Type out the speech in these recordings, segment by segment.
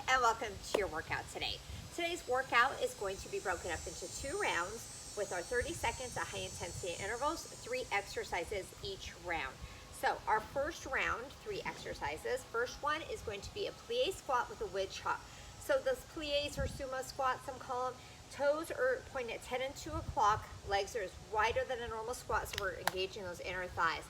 and welcome to your workout today. Today's workout is going to be broken up into 2 rounds with our 30 seconds at high intensity intervals, 3 exercises each round. So our first round, 3 exercises. First one is going to be a plie squat with a wood chop. So those plies or sumo squats, some call them. Toes are pointing at 10 and 2 o'clock. Legs are wider than a normal squat, so we're engaging those inner thighs.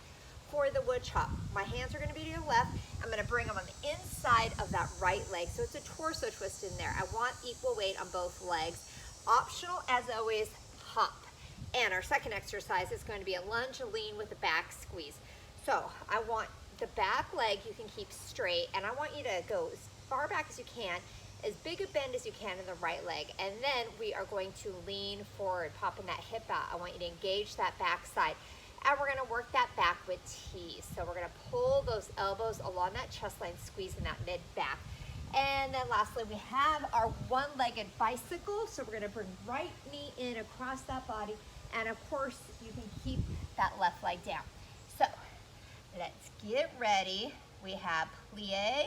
For the wood chop, my hands are going to be to your left. I'm going to bring them on the inside of that right leg. So it's a torso twist in there. I want equal weight on both legs. Optional, as always, hop. And our second exercise is going to be a lunge, a lean with a back squeeze. So I want the back leg you can keep straight, and I want you to go as far back as you can, as big a bend as you can in the right leg. And then we are going to lean forward, popping that hip out. I want you to engage that back side. And we're gonna work that back with tees. So we're gonna pull those elbows along that chest line, squeezing that mid back. And then lastly, we have our one-legged bicycle. So we're gonna bring right knee in across that body. And of course, you can keep that left leg down. So let's get ready. We have plie,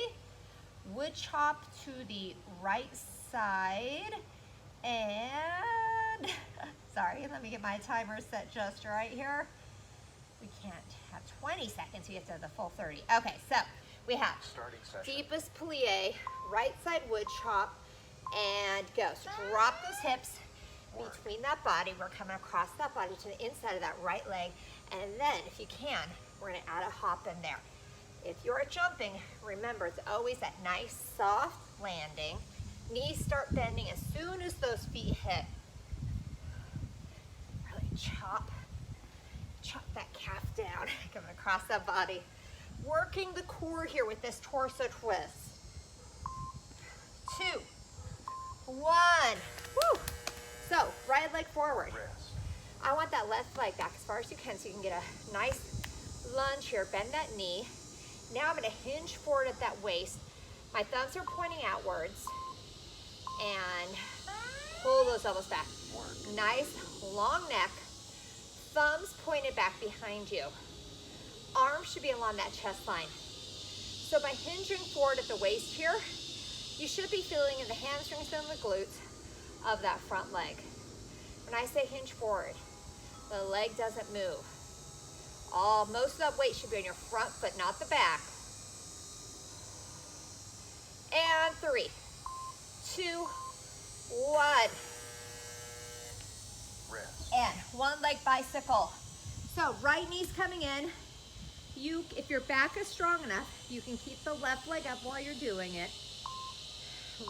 wood chop to the right side. And, sorry, let me get my timer set just right here. We can't have 20 seconds, we have to have the full 30. Okay, so we have deepest plie, right side wood chop, and go. So drop those hips between that body. We're coming across that body to the inside of that right leg. And then, if you can, we're gonna add a hop in there. If you're jumping, remember, it's always that nice, soft landing. Knees start bending as soon as those feet hit. Really chop that calf down, coming across that body. Working the core here with this torso twist. 2, 1, woo! So, right leg forward. I want that left leg back as far as you can so you can get a nice lunge here. Bend that knee. Now I'm gonna hinge forward at that waist. My thumbs are pointing outwards. And pull those elbows back. Nice long neck. Thumbs pointed back behind you. Arms should be along that chest line. So by hinging forward at the waist here, you should be feeling in the hamstrings and the glutes of that front leg. When I say hinge forward, the leg doesn't move. Most of that weight should be on your front foot, not the back. And 3, 2, 1. And one leg bicycle. So right knee's coming in. If your back is strong enough, you can keep the left leg up while you're doing it.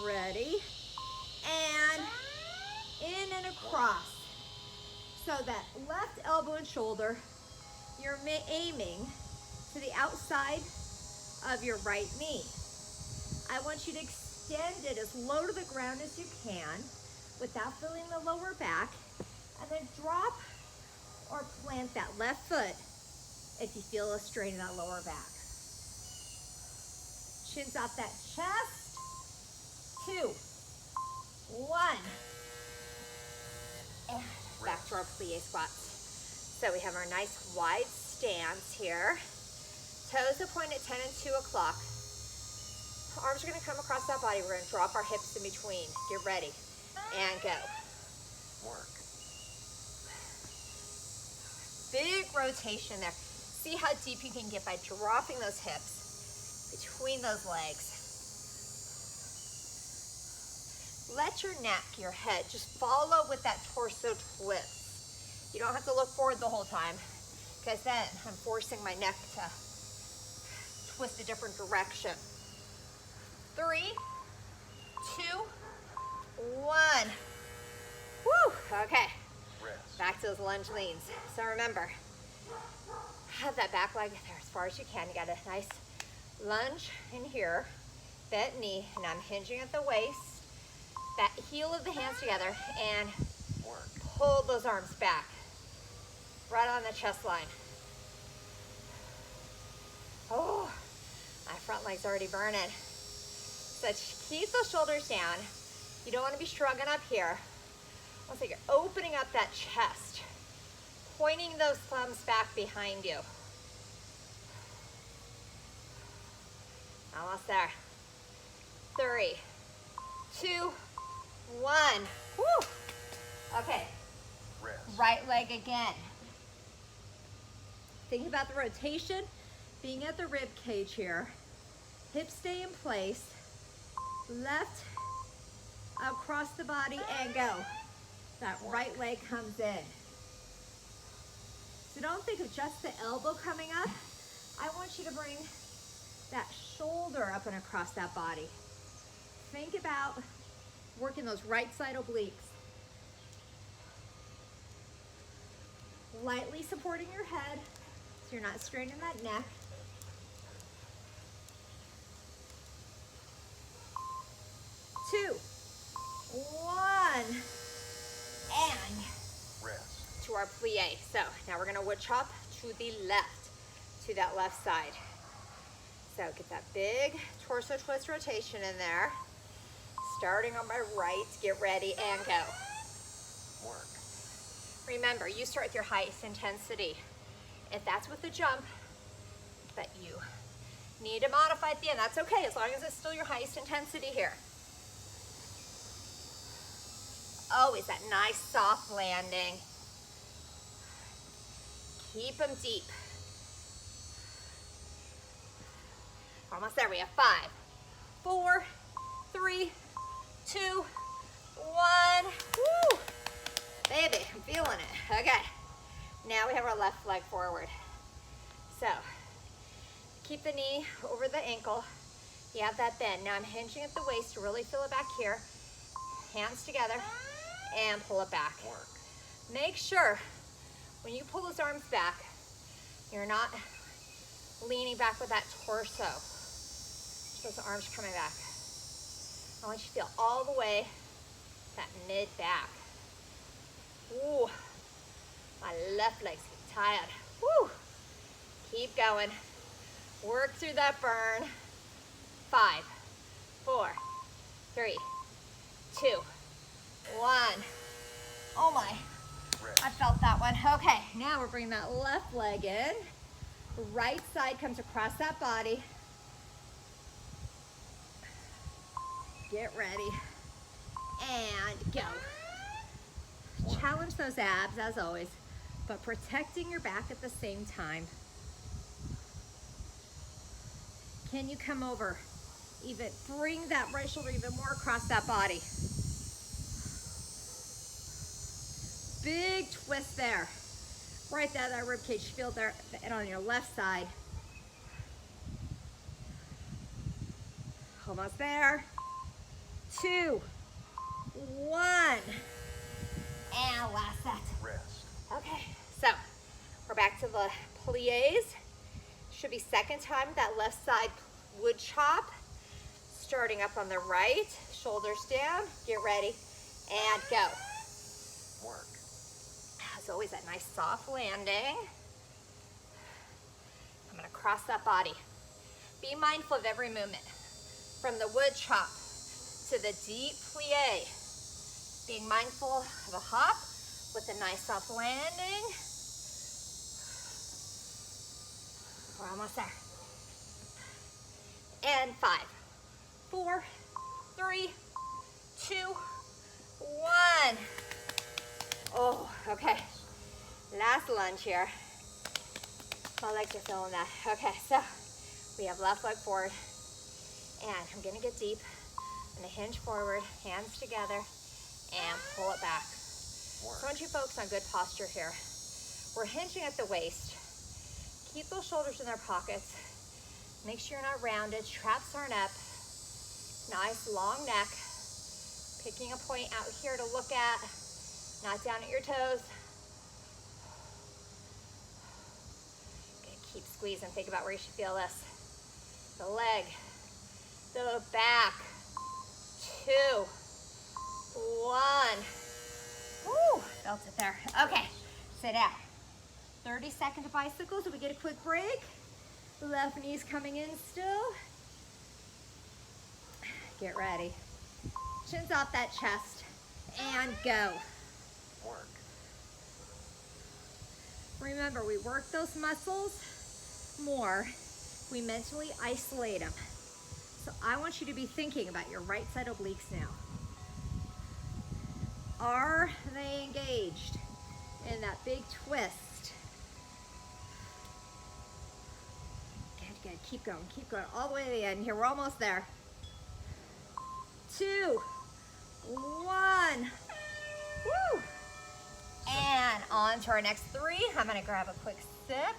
Ready? And in and across. So that left elbow and shoulder, you're aiming to the outside of your right knee. I want you to extend it as low to the ground as you can without feeling the lower back. And then drop or plant that left foot if you feel a strain in that lower back. Chins off that chest. 2, 1. And back to our plie squats. So we have our nice wide stance here. Toes are pointed at 10 and 2 o'clock. Arms are gonna come across that body. We're gonna drop our hips in between. Get ready and go. Big rotation there. See how deep you can get by dropping those hips between those legs. Let your neck, your head, just follow with that torso twist. You don't have to look forward the whole time, because then I'm forcing my neck to twist a different direction. 3, 2, 1. Woo, okay. Back to those lunge leans. So remember, have that back leg there as far as you can. You got a nice lunge in here, bent knee, and I'm hinging at the waist. That heel of the hands together and pull those arms back. Right on the chest line. Oh, my front leg's already burning. So keep those shoulders down. You don't want to be shrugging up here. Also, you're opening up that chest, pointing those thumbs back behind you. Almost there. 3, 2, 1. Woo. Okay, Rest. right leg again. Think about the rotation, being at the rib cage here. Hips stay in place. Left across the body and go. That right leg comes in. So don't think of just the elbow coming up. I want you to bring that shoulder up and across that body. Think about working those right side obliques. Lightly supporting your head so you're not straining that neck. Two, 1, and Rest. to our plie. So now we're gonna wood chop to the left, to that left side. So get that big torso twist rotation in there. Starting on my right, get ready and go. Work. Remember, you start with your highest intensity. If that's with the jump that you need to modify at the end, that's okay, as long as it's still your highest intensity here. Always that nice soft landing. Keep them deep. Almost there, we have 5, 4, 3, 2, 1. Woo! Baby, I'm feeling it. Okay, now we have our left leg forward. So, keep the knee over the ankle. You have that bend. Now I'm hinging at the waist to really feel it back here. Hands together and pull it back. Work. Make sure when you pull those arms back, you're not leaning back with that torso. Those arms coming back. I want you to feel all the way that mid back. Ooh, my left leg's getting tired. Woo. Keep going. Work through that burn. 5, 4, 3, 2, 1. Oh my, Rest. I felt that one. Okay, now we're bringing that left leg in. Right side comes across that body. Get ready and go. Challenge those abs as always, but protecting your back at the same time. Can you come over? Even bring that right shoulder even more across that body. Big twist there. Right there, that rib cage, feel there, and on your left side. Almost there. 2, 1. And last set. Rest. Okay, so we're back to the plies. Should be second time that left side wood chop. Starting up on the right, shoulders down, get ready, and go. Work. As always, that nice soft landing. I'm gonna cross that body. Be mindful of every movement. From the wood chop to the deep plie. Being mindful of a hop with a nice soft landing. We're almost there. And 5, 4, 3, 2, 1. Oh, okay. Last lunge here. My legs are feeling that. Okay, so we have left leg forward. And I'm gonna get deep. I'm gonna hinge forward, hands together, and pull it back. So I want you to focus on good posture here. We're hinging at the waist. Keep those shoulders in their pockets. Make sure you're not rounded, traps aren't up. Nice long neck. Picking a point out here to look at, not down at your toes. Okay, keep squeezing, think about where you should feel this. The leg, the back, 2, 1. Woo, felt it there. Okay, sit down. 30 seconds of bicycles, so we get a quick break. Left knee's coming in still. Get ready. Chins off that chest and go. Work. Remember, we work those muscles more. We mentally isolate them. So I want you to be thinking about your right side obliques now. Are they engaged in that big twist? Good, good. Keep going all the way to the end. Here, we're almost there. 2, 1. Woo! And on to our next 3. I'm gonna grab a quick sip.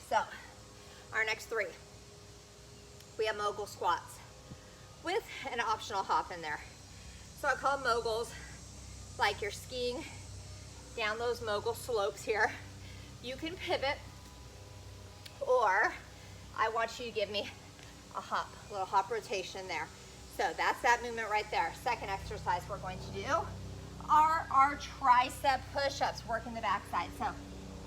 So, our next 3, we have mogul squats with an optional hop in there. So I call them moguls, like you're skiing down those mogul slopes here. You can pivot, or I want you to give me a hop, a little hop rotation there. So that's that movement right there. Second exercise we're going to do are our tricep push-ups, working the backside. So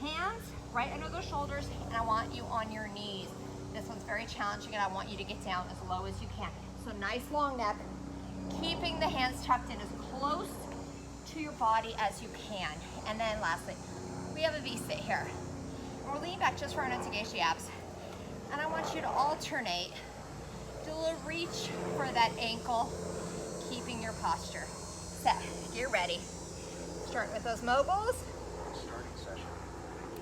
hands right under the shoulders, and I want you on your knees. This one's very challenging, and I want you to get down as low as you can. So nice long neck, keeping the hands tucked in as close to your body as you can. And then lastly, we have a V-sit here. And we're leaning back just for our to-engage the abs. And I want you to alternate, do a little reach for that ankle, keeping your posture. So, get ready. Starting with those moguls. Starting session.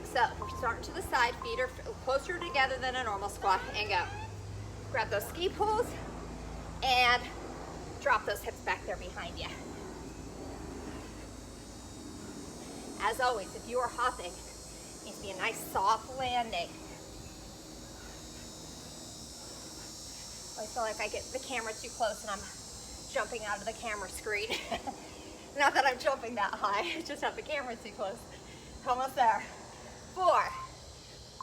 So, we're starting to the side, feet are closer together than a normal squat, and go. Grab those ski poles, and drop those hips back there behind you. As always, if you are hopping, it needs to be a nice soft landing. I feel like I get the camera too close and I'm jumping out of the camera screen. Not that I'm jumping that high, I just have the camera too close. Almost there. 4,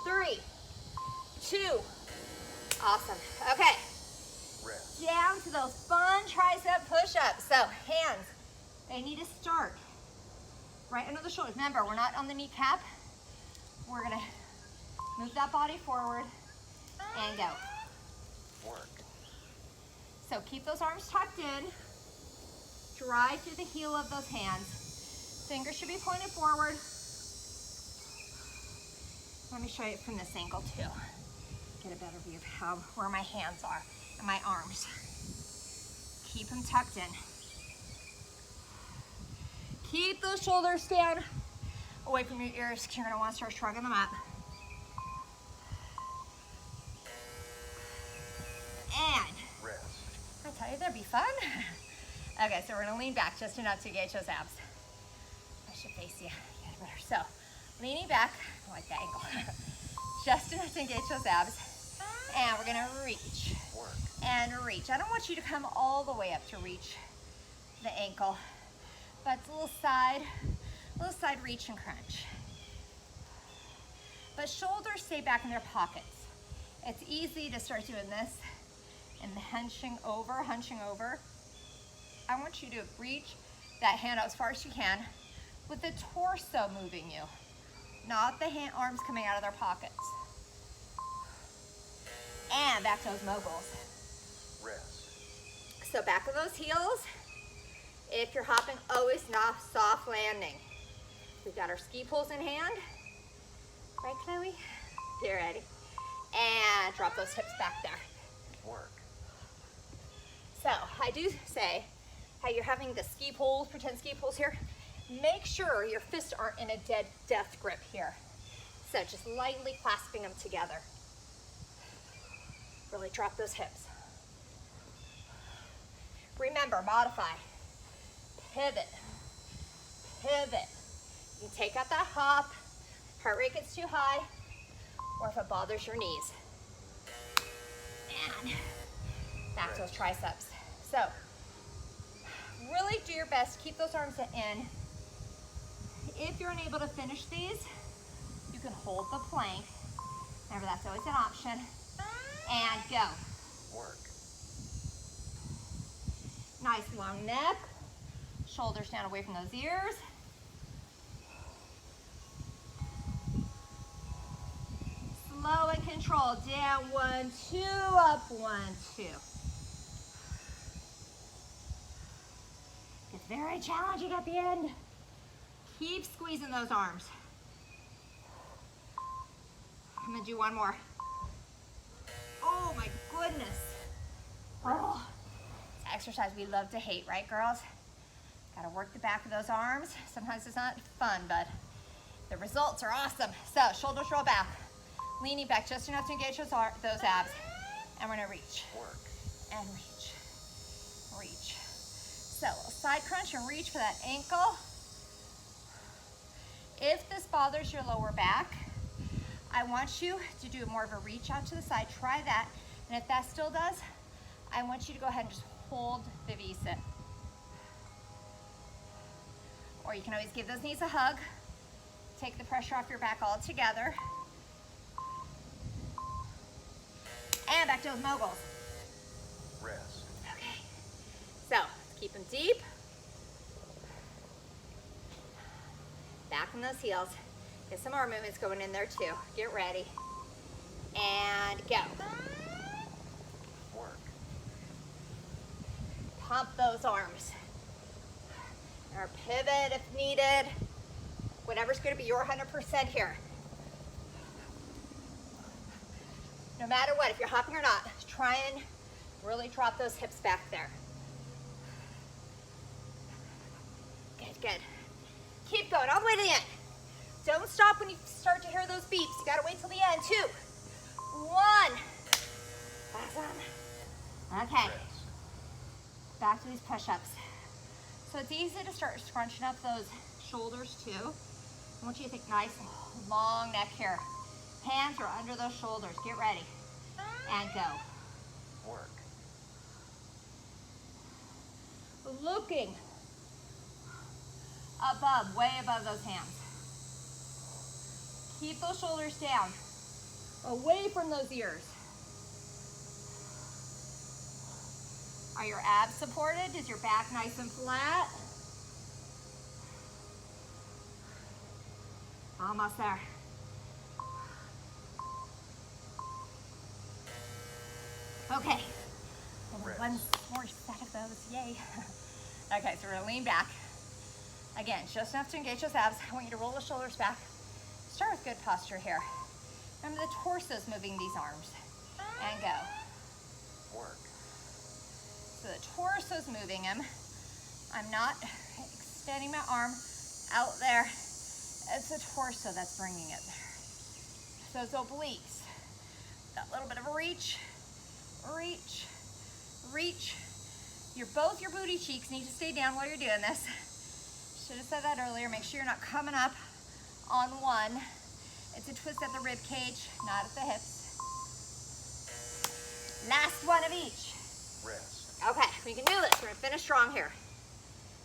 3, 2. Awesome. Okay. Rest. Down to those fun tricep push-ups. So hands, they need to start right under the shoulders. Remember, we're not on the kneecap. We're gonna move that body forward and go. Work. So keep those arms tucked in. Drive through the heel of those hands. Fingers should be pointed forward. Let me show you from this angle too. Get a better view of where my hands are and my arms. Keep them tucked in. Keep those shoulders down away from your ears because you're going to want to start shrugging them up. And Rest. I tell you, that'd be fun. Okay, so we're going to lean back just enough to engage those abs. I should face you. Get better. So, leaning back, I like that angle. Just enough to engage those abs. And we're going to reach. Work. And reach. I don't want you to come all the way up to reach the ankle, but it's a little side reach and crunch. But shoulders stay back in their pockets. It's easy to start doing this and hunching over. I want you to reach that hand out as far as you can with the torso moving you, not the arms coming out of their pockets. And back to those moguls. Rest. So back of those heels. If you're hopping, always not soft landing. We've got our ski poles in hand. Right, Chloe? Get ready. And drop those hips back there. Work. So I do say, how you're having the ski poles, pretend ski poles here, make sure your fists aren't in a dead death grip here. So just lightly clasping them together. Really drop those hips. Remember, modify. Pivot. Pivot. You can take out that hop, heart rate gets too high, or if it bothers your knees. And back to those triceps. So, really do your best, keep those arms in. If you're unable to finish these, you can hold the plank. Remember, that's always an option. And go. Work. Nice long neck. Shoulders down away from those ears. Slow and control. Down, 1, 2, up, 1, 2. It's very challenging at the end. Keep squeezing those arms. I'm gonna do one more. Oh my goodness. Oh. exercise we love to hate, right, girls? Gotta work the back of those arms. Sometimes it's not fun, but the results are awesome. So shoulders roll back, leaning back just enough to engage those abs. And we're gonna reach. Work. And reach. Reach. So side crunch and reach for that ankle. If this bothers your lower back, I want you to do more of a reach out to the side. Try that. And if that still does, I want you to go ahead and just hold the V-sit. Or you can always give those knees a hug. Take the pressure off your back altogether. And back to those moguls. Rest. Okay. So, let's keep them deep. Back on those heels. Get some arm movements going in there too. Get ready. And go. Work. Pump those arms. Or pivot if needed. Whatever's going to be your 100% here. No matter what, if you're hopping or not, try and really drop those hips back there. Good, good. Keep going all the way to the end. Don't stop when you start to hear those beeps. You gotta wait till the end. 2, 1. Awesome. Okay. Rest. Back to these push-ups. So it's easy to start scrunching up those shoulders too. I want you to think nice long neck here. Hands are under those shoulders. Get ready. And go. Work. Looking above, way above those hands. Keep those shoulders down, away from those ears. Are your abs supported? Is your back nice and flat? Almost there. Okay. One more set of those, yay. Okay, so we're gonna lean back. Again, just enough to engage those abs. I want you to roll the shoulders back. Start with good posture here. Remember the torso's moving these arms. And go. Work. So the torso's moving them. I'm not extending my arm out there. It's the torso that's bringing it there. So those obliques. That little bit of a reach, reach, reach. Both your booty cheeks need to stay down while you're doing this. Should have said that earlier. Make sure you're not coming up on one. It's a twist at the rib cage, not at the hips. Last one of each. Rest. Okay, we can do this. We're gonna finish strong here.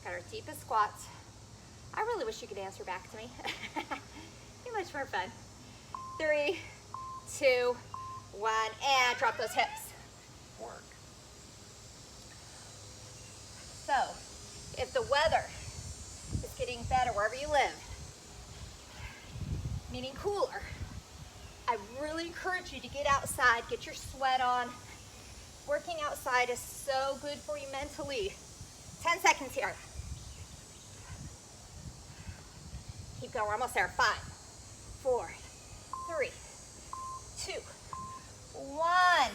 Got our deepest squats. I really wish you could answer back to me. Be much more fun. 3, 2, 1, and drop those hips. Work. So, if the weather is getting better wherever you live, meaning cooler, I really encourage you to get outside, get your sweat on. Working outside is so good for you mentally. 10 seconds here. Keep going, we're almost there. 5, 4, 3, 2, 1.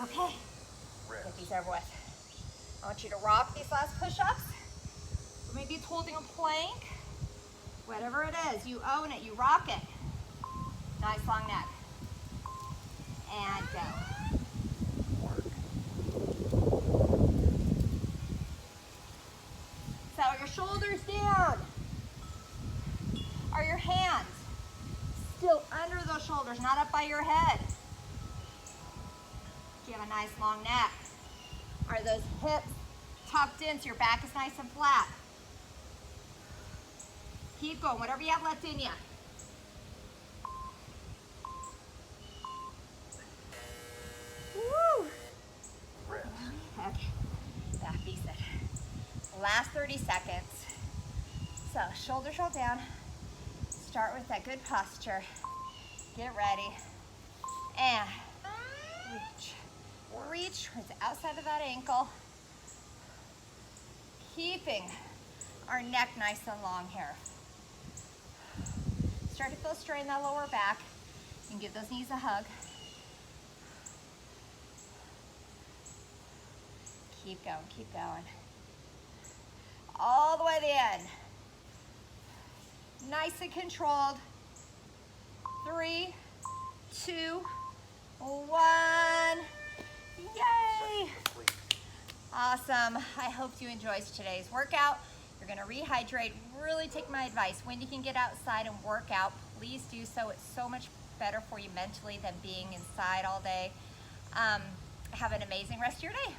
Okay, Rest. get these over with. I want you to rock these last push-ups. Or maybe it's holding a plank. Whatever it is, you own it, you rock it. Nice long neck. And go. Work. So are your shoulders down? Are your hands still under those shoulders, not up by your head? Do you have a nice long neck? Are those hips tucked in so your back is nice and flat? Keep going, whatever you have left in you. Woo! Rest. Okay, back V-sit. Last 30 seconds. So shoulders roll down. Start with that good posture. Get ready. And reach. Reach towards the outside of that ankle. Keeping our neck nice and long here. Start to feel strain in that lower back. And give those knees a hug. Keep going, keep going. All the way to the end. Nice and controlled. 3, 2, 1. Yay! Complete. Awesome. I hope you enjoyed today's workout. You're gonna rehydrate. Really take my advice. When you can get outside and work out, please do so. It's so much better for you mentally than being inside all day. Have an amazing rest of your day.